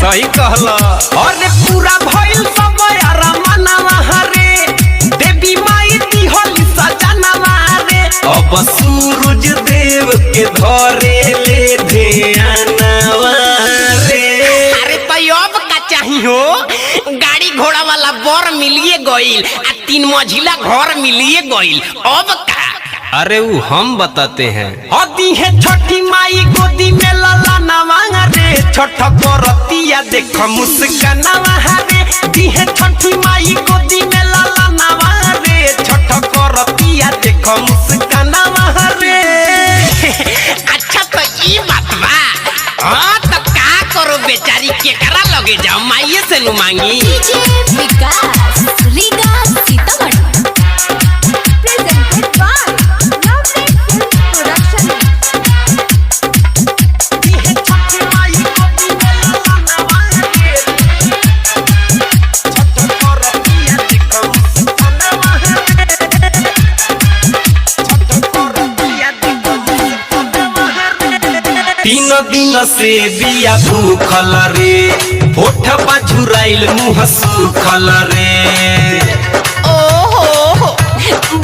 सही कहला। अरे पूरा भइल सब यारा मनवा रे, देवी माई दिहली सजनवा रे। अब सूरज देव के धरे ले ध्यानवा रे। अरे तो अब का चाहिए, गाड़ी घोड़ा वाला बर मिलिए गइल आ 3 मंजिला घर मिलिए गइल, अब का? अरे वो हम बताते हैं। हदी है छठी माई गोदी में लाला नवा रे, छठ करतिया देख मुस्कानवा रे। दी है छठी माई गोदी में लाला नवा रे, छठ करतिया देख मुस्कानवा रे। अच्छा तो ई बात बा। हाँ तो का करो बेचारी, केकरा लगे जाओ, माइये से नु मांगी। Vikas Riga Sitamarhi presented by lovely film production. दी है छठी माई गोदी में लाला नवा रे, छठ करतिया देख मुस्कानवा रे, छठ करतिया देख मुस्कानवा रे। 3 दिन से बिया भूखल रे, होठ झुराइल मुँह सूखल रे। ओहो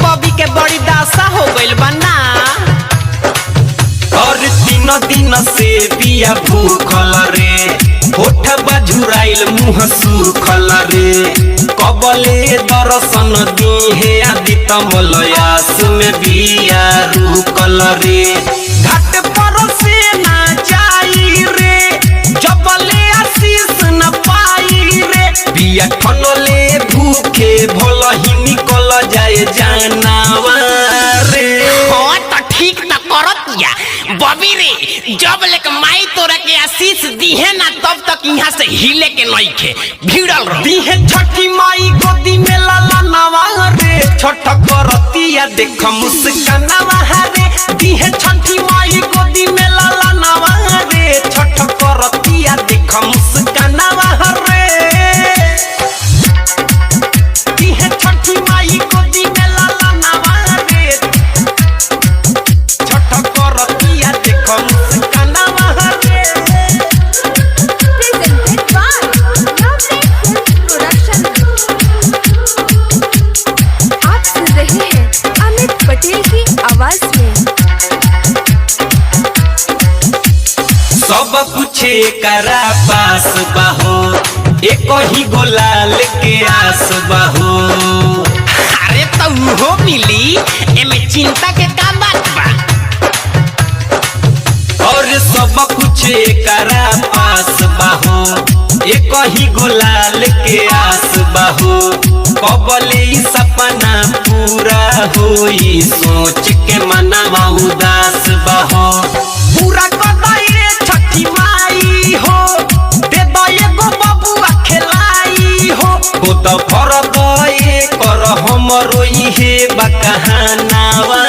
बॉबी के बड़ी दासा हो गइल बना। और 3 दिन से बिया भूखल रे, होठ झुराइल मुँह सूखल रे। कबले दर्शन दीहे आदित्य मलयास में बिया रुकल रे। घाट पर से ना जाई रे, जबले आशीष न पाई रे। बिया ठनले भूखे भल ही निकल जाए जानवा रे। हाँ तो ठीक न करतिया बॉबी रे, जब लेक माई तोरा के आशीष दीहे ना तब तक यहाँ से हिले के नइखे, भिड़ल रह। दीहे छठी माई गोदी में लाला नवा रे, छठ करतिया देख मुस्कानवा रे। दीहे छठी माई गोदी में लाला नवा रे, छठ करतिया देख मुस्कानवा रे। दीहे छठी माई गोदी में लाला नवा रे, छठ करतिया देख मुस्कानवा रे। Presented by lovely film Production. आप सुन रहे हैं अमित पटेल की आवाज में। सब कुछ करा पास बाहो, एक ही गोलाल के आस बाहो। अरे तो वो मिली, एमे चिंता के का बात बा। और सब कुछ करा पास बाहो, एक ही गोलाल के आस बाहो। कबले सपना पूरा होई, सोच के मनवा उदास बाहो। पूरा कदाई छठी माई हो, दे दो एगो बबुआ खेलाई हो। हो तो फरक कर हमरो इहे बकहानावा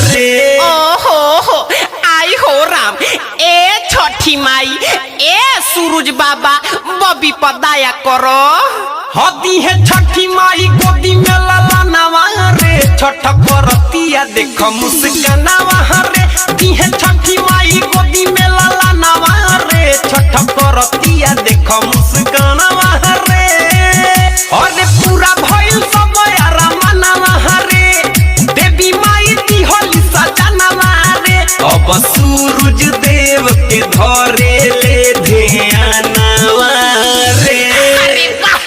रे। ओहो आई हो राम, ए छठी माई, ए सूरज बाबा, बबी पर दया करो। हदी है छठी माई गोदी में लाला नवा रे, छठ करतिया देख मुस्कानवा रे। दी है छठी माई गोदी में लाला नवा रे, छठ करतिया देख मुस्कानवा रे। अरे पूरा भइल सब यारा मनवा रे, देवी माई दिहली सजनवा रे। अब सूरज देव के धरे ले ध्यानवा रे। अरे वाह,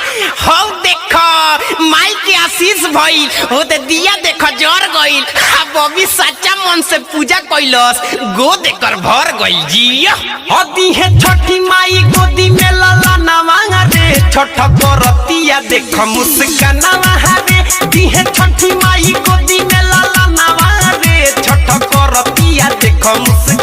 हो देखो माई के आशीष भइल, हो ते दिया देखो जर गइल। अब बॉबी सच्चा मन से पूजा कइलस, गो देकर भर गइल जी। हदी है छठी माई गोदी में लाला नवा रे, छठ करतिया देख मुस्कानवा रे। दी है छठी माई गोदी में लाला नवा रे, छठ करतिया देख मुस्कानवा।